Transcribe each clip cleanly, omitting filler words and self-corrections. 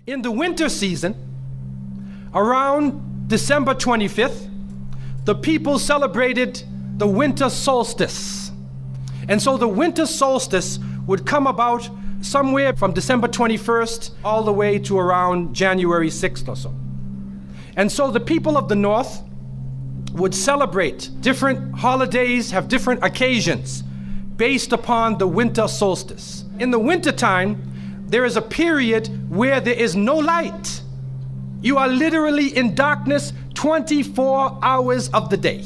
In the winter season, around December 25th, the people celebrated the winter solstice. And so the winter solstice would come about somewhere from December 21st all the way to around January 6th or so. And so the people of the north would celebrate different holidays, have different occasions based upon the winter solstice. In the wintertime, there is a period where there is no light. You are literally in darkness 24 hours of the day.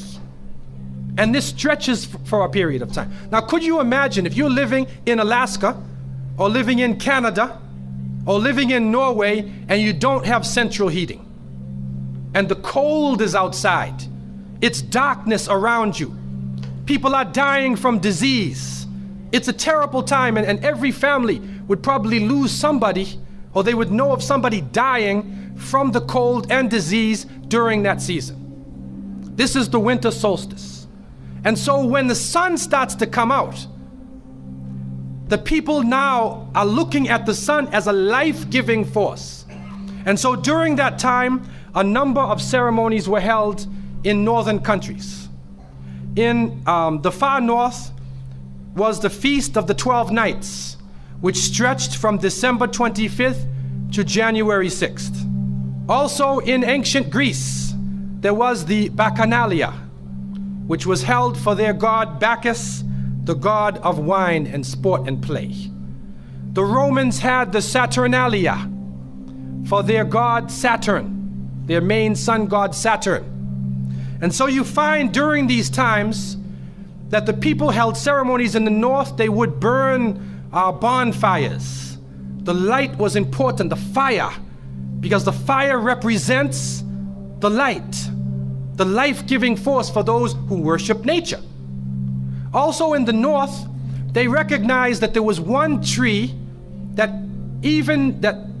And this stretches for a period of time. Now, could you imagine if you're living in Alaska or living in Canada or living in Norway and you don't have central heating and the cold is outside, it's darkness around you. People are dying from disease. It's a terrible time, and every family would probably lose somebody, or they would know of somebody dying from the cold and disease during that season. This is the winter solstice. And so when the sun starts to come out, the people now are looking at the sun as a life-giving force. And so during that time, a number of ceremonies were held in northern countries. In the far north was the Feast of the 12 Nights, which stretched from December 25th to January 6th. Also in ancient Greece, there was the Bacchanalia, which was held for their god Bacchus, the god of wine and sport and play. The Romans had the Saturnalia for their god Saturn, their main sun god Saturn. And so you find during these times that the people held ceremonies in the north. They would burn bonfires. The light was important, the fire, because the fire represents the light, the life-giving force for those who worship nature. Also in the north, they recognized that there was one tree that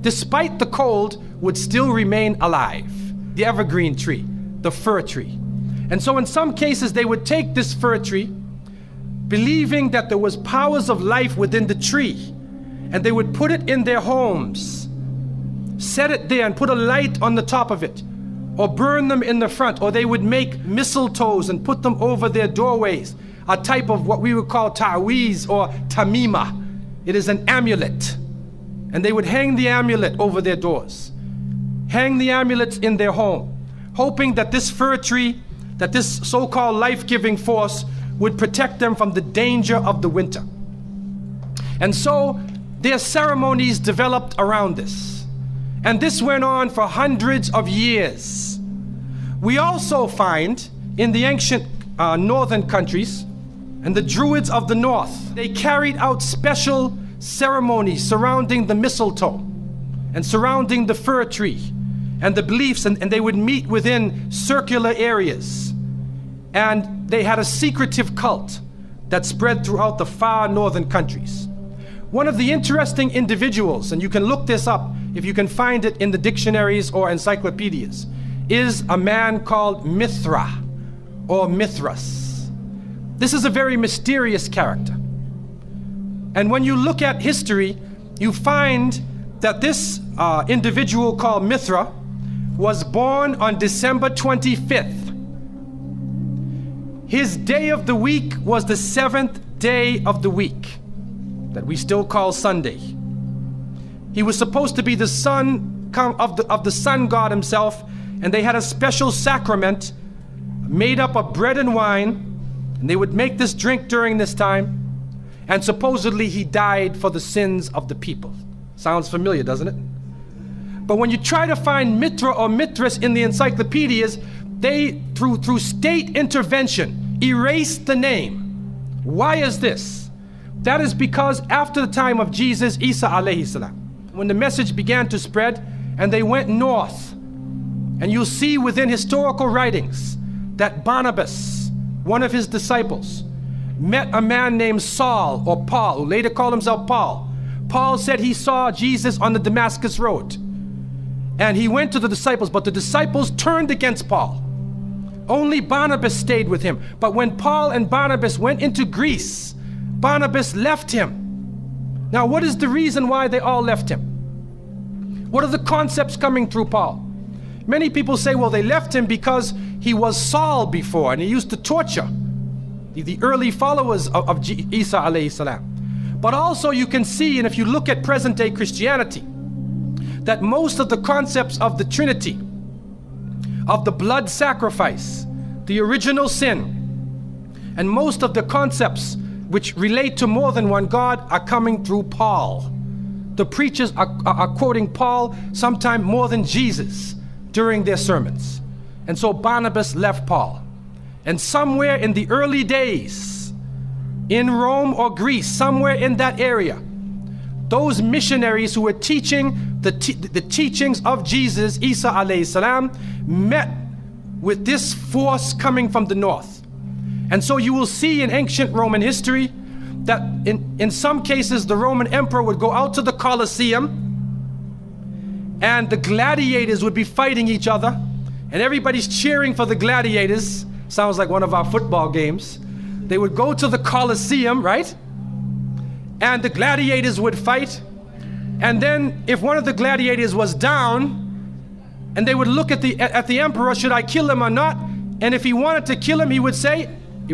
despite the cold would still remain alive, the evergreen tree, the fir tree. And so in some cases they would take this fir tree, believing that there was powers of life within the tree, and they would put it in their homes, set it there and put a light on the top of it, or burn them in the front, or they would make mistletoes and put them over their doorways, a type of what we would call ta'weez or tamima. It is an amulet. And they would hang the amulet over their doors, hang the amulets in their home, hoping that this fir tree, that this so-called life-giving force would protect them from the danger of the winter. And so their ceremonies developed around this. And this went on for hundreds of years. We also find in the ancient northern countries, and the Druids of the north, they carried out special ceremonies surrounding the mistletoe and surrounding the fir tree and the beliefs, and they would meet within circular areas. And they had a secretive cult that spread throughout the far northern countries. One of the interesting individuals, and you can look this up if you can find it in the dictionaries or encyclopedias, is a man called Mithra or Mithras. This is a very mysterious character. And when you look at history, you find that this individual called Mithra was born on December 25th. His day of the week was the 7th day of the week, that we still call Sunday. He was supposed to be the son of the sun god himself, and they had a special sacrament made up of bread and wine, and they would make this drink during this time, and supposedly he died for the sins of the people. Sounds familiar, doesn't it? But when you try to find Mithra or Mithras in the encyclopedias, they, through state intervention, erased the name. Why is this? That is because after the time of Jesus, Isa alayhi salam, when the message began to spread and they went north, and you'll see within historical writings that Barnabas, one of his disciples, met a man named Saul or Paul, who later called himself Paul. Paul said he saw Jesus on the Damascus road. And he went to the disciples, but the disciples turned against Paul. Only Barnabas stayed with him. But when Paul and Barnabas went into Greece, Barnabas left him. Now, what is the reason why they all left him? What are the concepts coming through Paul? Many people say, well, they left him because he was Saul before and he used to torture the early followers of Isa alayhi salam. But also you can see, and if you look at present day Christianity, that most of the concepts of the Trinity, of the blood sacrifice, the original sin, and most of the concepts which relate to more than one God are coming through Paul. The preachers are quoting Paul sometime more than Jesus during their sermons. And so Barnabas left Paul. And somewhere in the early days, in Rome or Greece, somewhere in that area, those missionaries who were teaching the teachings of Jesus, Isa alayhi salam, met with this force coming from the north. And so you will see in ancient Roman history that in some cases the Roman emperor would go out to the Colosseum and the gladiators would be fighting each other and everybody's cheering for the gladiators. Sounds like one of our football games. They would go to the Colosseum, right? And the gladiators would fight. And then if one of the gladiators was down, and they would look at the emperor, should I kill him or not? And if he wanted to kill him, he would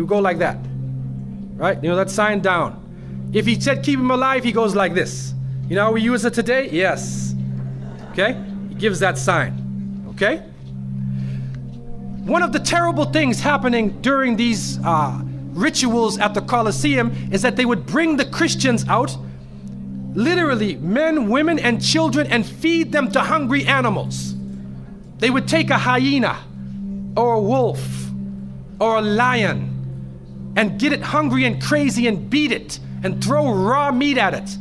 go like that, right? You know, that sign down. If he said keep him alive, he goes like this. You know how we use it today? Yes. Okay? He gives that sign. Okay? One of the terrible things happening during these rituals at the Colosseum is that they would bring the Christians out, literally men, women, and children, and feed them to hungry animals. They would take a hyena or a wolf or a lion and get it hungry and crazy and beat it and throw raw meat at it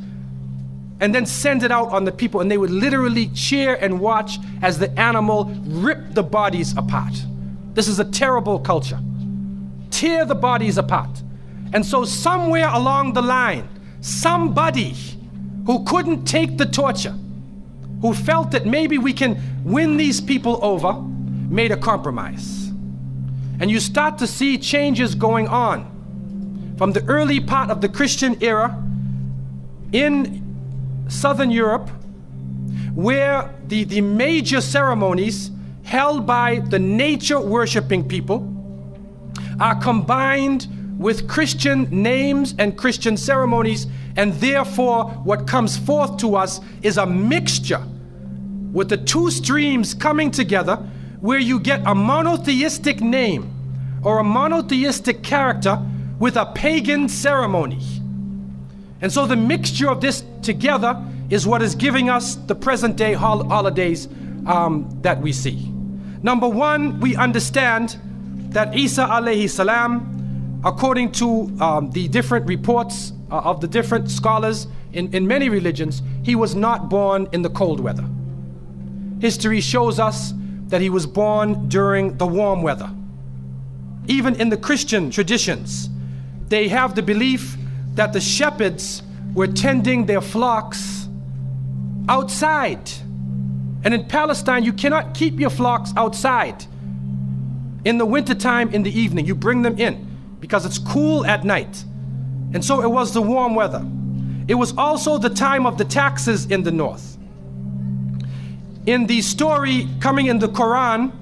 and then send it out on the people, and they would literally cheer and watch as the animal ripped the bodies apart. This is a terrible culture. Tear the bodies apart. And so somewhere along the line, somebody who couldn't take the torture, who felt that maybe we can win these people over, made a compromise. And you start to see changes going on from the early part of the Christian era in Southern Europe, where the major ceremonies held by the nature worshiping people are combined with Christian names and Christian ceremonies, and therefore what comes forth to us is a mixture with the two streams coming together, where you get a monotheistic name or a monotheistic character with a pagan ceremony. And so the mixture of this together is what is giving us the present day holidays that we see. Number one, we understand that Isa alayhi salam, according to the different reports of the different scholars in many religions, he was not born in the cold weather. History shows us that he was born during the warm weather. Even in the Christian traditions, they have the belief that the shepherds were tending their flocks outside. And in Palestine, you cannot keep your flocks outside in the wintertime in the evening. You bring them in because it's cool at night. And so it was the warm weather. It was also the time of the taxes in the north. In the story coming in the Quran,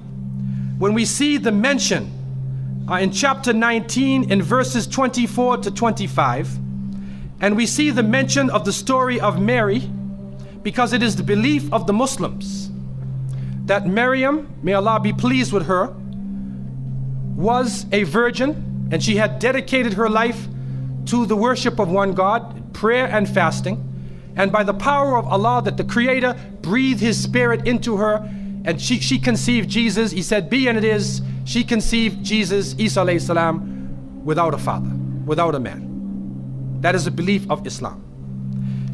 when we see the mention in chapter 19 in verses 24 to 25, and we see the mention of the story of Mary, because it is the belief of the Muslims that Maryam, may Allah be pleased with her, was a virgin, and she had dedicated her life to the worship of one God, prayer and fasting. And by the power of Allah, that the Creator breathed His Spirit into her, and she conceived Jesus. He said, be and it is. She conceived Jesus, Isa alayhi salam, without a father, without a man. That is a belief of Islam.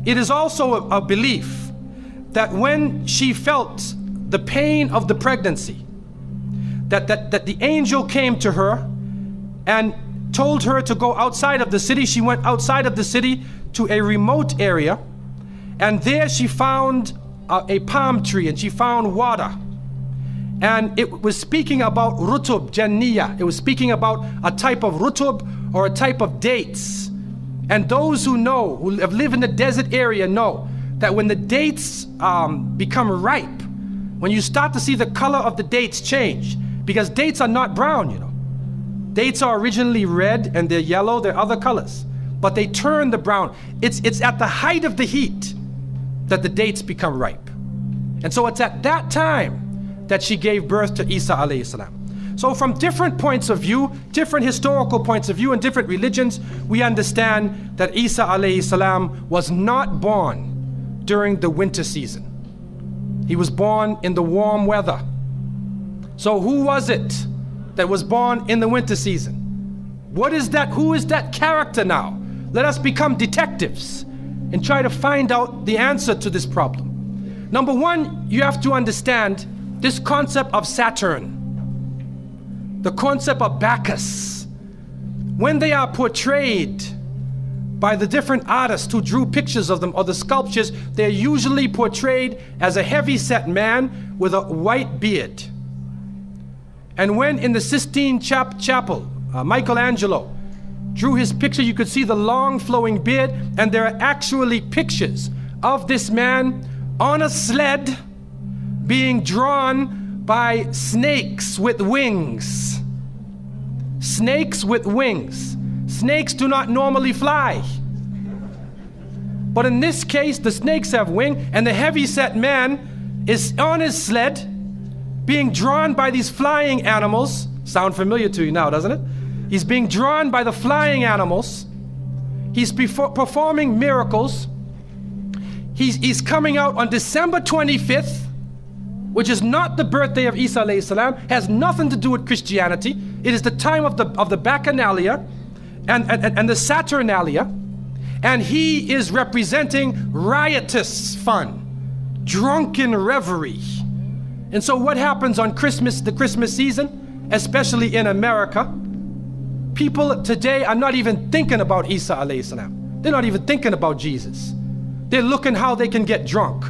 It is also a belief that when she felt the pain of the pregnancy, that the angel came to her and told her to go outside of the city. She went outside of the city to a remote area, and there she found a palm tree, and she found water. And it was speaking about rutub, janniya. It was speaking about a type of rutub, or a type of dates. And those who know, who have lived in the desert area, know that when the dates become ripe, when you start to see the color of the dates change, because dates are not brown, you know. Dates are originally red and they're yellow, they're other colors, but they turn the brown. It's at the height of the heat that the dates become ripe. And so it's at that time that she gave birth to Isa alayhi salam. So from different points of view, different historical points of view and different religions, we understand that Isa alayhi salam was not born during the winter season. He was born in the warm weather. So who was it that was born in the winter season? What is that? Who is that character now? Let us become detectives and try to find out the answer to this problem. Number one, you have to understand this concept of Saturn, the concept of Bacchus. When they are portrayed by the different artists who drew pictures of them or the sculptures, they're usually portrayed as a heavy-set man with a white beard. And when in the Sistine Chapel, Michelangelo drew his picture, you could see the long flowing beard, and there are actually pictures of this man on a sled being drawn by snakes with wings. Snakes with wings. Snakes do not normally fly. But in this case, the snakes have wings, and the heavy-set man is on his sled being drawn by these flying animals. Sound familiar to you now, doesn't it? He's being drawn by the flying animals. He's performing miracles. He's coming out on December 25th, which is not the birthday of Isa alayhi salam, has nothing to do with Christianity. It is the time of the Bacchanalia and the Saturnalia, and he is representing riotous fun, drunken revelry. And so what happens on Christmas, the Christmas season, especially in America, people today are not even thinking about Isa alayhi salam. They're not even thinking about Jesus. They're looking how they can get drunk.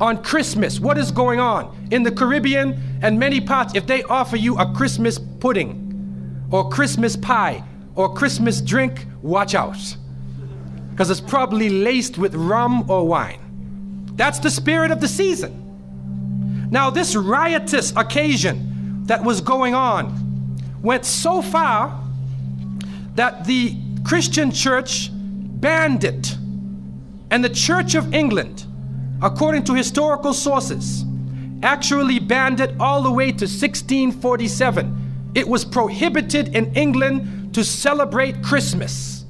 On Christmas, what is going on? In the Caribbean and many parts, if they offer you a Christmas pudding or Christmas pie or Christmas drink, watch out. Because it's probably laced with rum or wine. That's the spirit of the season. Now, this riotous occasion that was going on went so far that the Christian church banned it. And the Church of England, according to historical sources, actually banned it all the way to 1647. It was prohibited in England to celebrate Christmas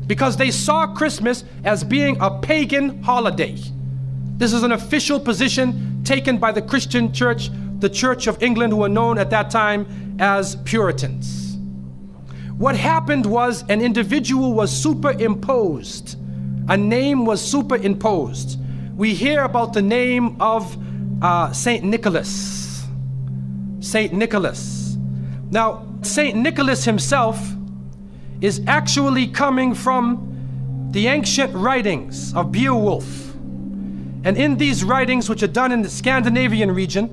because they saw Christmas as being a pagan holiday. This is an official position taken by the Christian church, the Church of England, who were known at that time as Puritans. What happened was an individual was superimposed. A name was superimposed. We hear about the name of Saint Nicholas. Saint Nicholas. Now, Saint Nicholas himself is actually coming from the ancient writings of Beowulf. And in these writings, which are done in the Scandinavian region,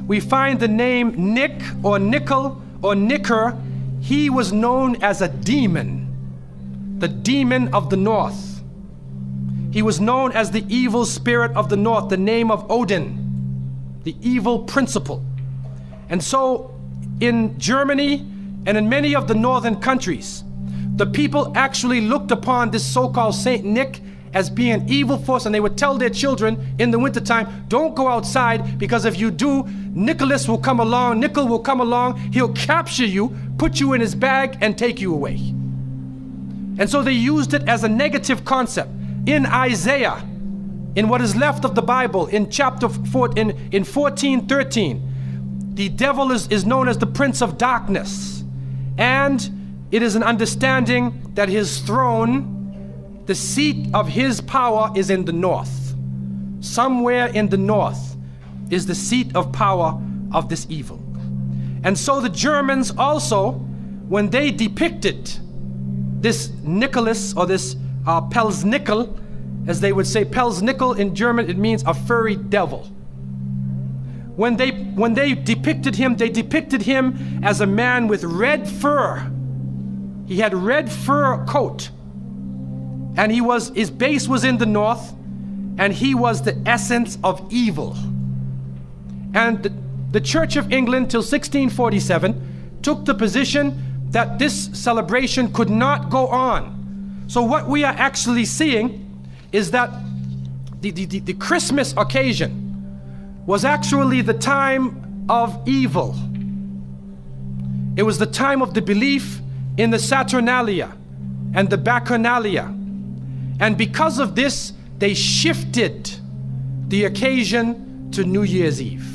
we find the name Nick or Nickel or Nicker. He was known as a demon, the demon of the north. He was known as the evil spirit of the north, the name of Odin, the evil principle. And so in Germany and in many of the northern countries, the people actually looked upon this so-called Saint Nick as being an evil force, and they would tell their children in the wintertime, don't go outside, because if you do, Nicholas will come along, Nickel will come along, he'll capture you, put you in his bag, and take you away. And so they used it as a negative concept. In Isaiah, in what is left of the Bible, in chapter 4, in 14:13, the devil is known as the prince of darkness. And it is an understanding that his throne, the seat of his power, is in the north. Somewhere in the north is the seat of power of this evil. And so the Germans also, when they depicted this Nicholas, or this Pelsnickel, as they would say, Pelsnickel in German, it means a furry devil. When they depicted him, they depicted him as a man with red fur. He had red fur coat. And his base was in the north, and he was the essence of evil. And the Church of England till 1647 took the position that this celebration could not go on. So what we are actually seeing is that the Christmas occasion was actually the time of evil. It was the time of the belief in the Saturnalia and the Bacchanalia. And because of this, they shifted the occasion to New Year's Eve.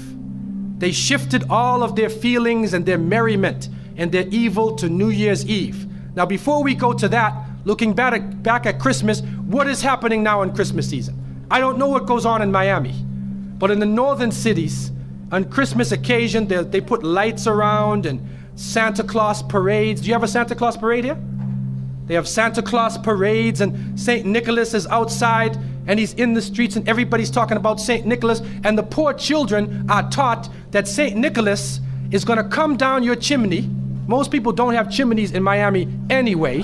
They shifted all of their feelings and their merriment and their evil to New Year's Eve. Now, before we go to that, looking back at Christmas, what is happening now in Christmas season? I don't know what goes on in Miami, but in the northern cities, on Christmas occasion, they put lights around and Santa Claus parades. Do you have a Santa Claus parade here? They have Santa Claus parades, and St. Nicholas is outside and he's in the streets and everybody's talking about St. Nicholas, and the poor children are taught that St. Nicholas is going to come down your chimney. Most people don't have chimneys in Miami anyway,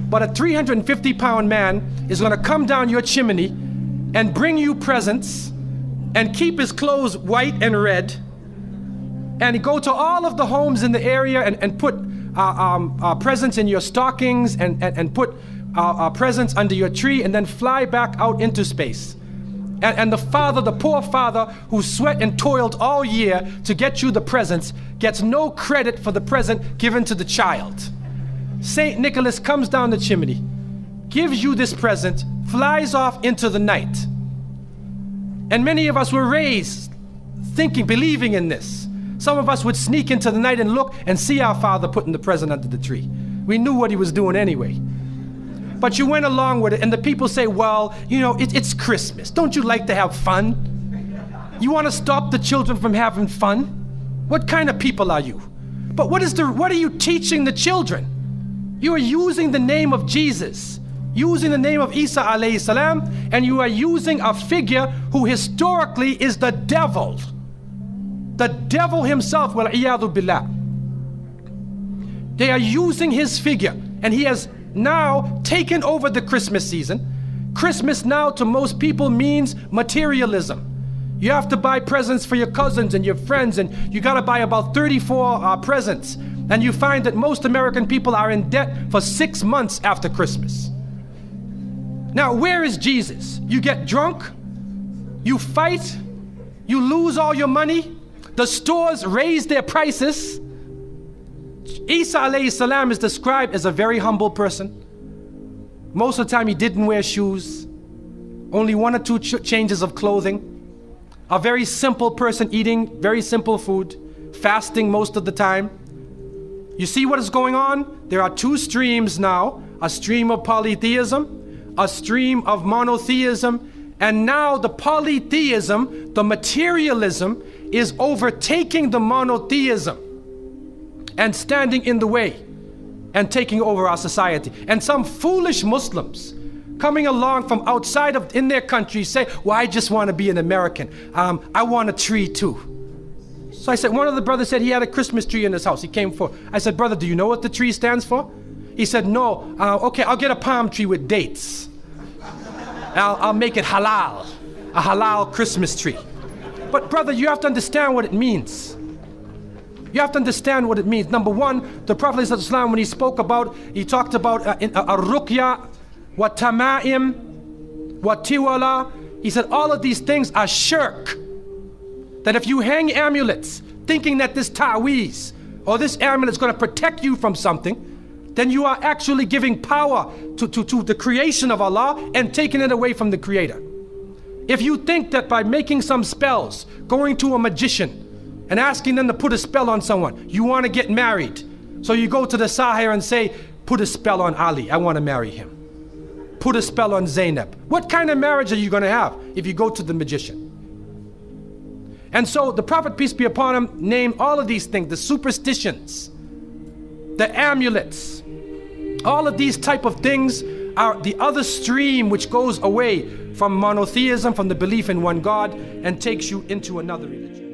but a 350-pound man is going to come down your chimney and bring you presents and keep his clothes white and red, and go to all of the homes in the area and put presents in your stockings and put presents under your tree, and then fly back out into space. And the poor father who sweat and toiled all year to get you the presents gets no credit for the present given to the child. St. Nicholas comes down the chimney, gives you this present, flies off into the night. And many of us were raised thinking, believing in this. Some of us would sneak into the night and look and see our father putting the present under the tree. We knew what he was doing anyway. But you went along with it, and the people say, well, you know, it's Christmas. Don't you like to have fun? You want to stop the children from having fun? What kind of people are you? But what are you teaching the children? You are using the name of Jesus, using the name of Isa alayhi salam, and you are using a figure who historically is the devil. The devil himself, wal-iyadhu billah. They are using his figure, and he has now taken over the Christmas season. Christmas now to most people means materialism. You have to buy presents for your cousins and your friends, and you got to buy about 34 presents. And you find that most American people are in debt for 6 months after Christmas. Now, where is Jesus? You get drunk, you fight, you lose all your money, the stores raise their prices. Isa alayhi salam is described as a very humble person. Most of the time he didn't wear shoes, only 1 or 2 changes of clothing. A very simple person eating very simple food, fasting most of the time. You see what is going on? There are 2 streams now, a stream of polytheism, a stream of monotheism, and now the polytheism, the materialism, is overtaking the monotheism and standing in the way and taking over our society. And some foolish Muslims coming along from outside of in their country say, well, I just want to be an American. I want a tree too. So I said, one of the brothers said he had a Christmas tree in his house. He came for, I said, brother, do you know what the tree stands for? He said, no. Okay, I'll get a palm tree with dates. I'll make it halal, a halal Christmas tree. But brother, you have to understand what it means. You have to understand what it means. Number one, the Prophet ﷺ, when he talked about a-ruqya, wa tama'im, wa tiwala, he said all of these things are shirk. That if you hang amulets thinking that this ta'weez or this amulet is going to protect you from something, then you are actually giving power to the creation of Allah and taking it away from the Creator. If you think that by making some spells, going to a magician and asking them to put a spell on someone, you want to get married. So you go to the Sahir and say, put a spell on Ali, I want to marry him. Put a spell on Zainab. What kind of marriage are you going to have if you go to the magician? And so the Prophet, peace be upon him, named all of these things, the superstitions, the amulets, all of these type of things are the other stream which goes away from monotheism, from the belief in one God, and takes you into another religion.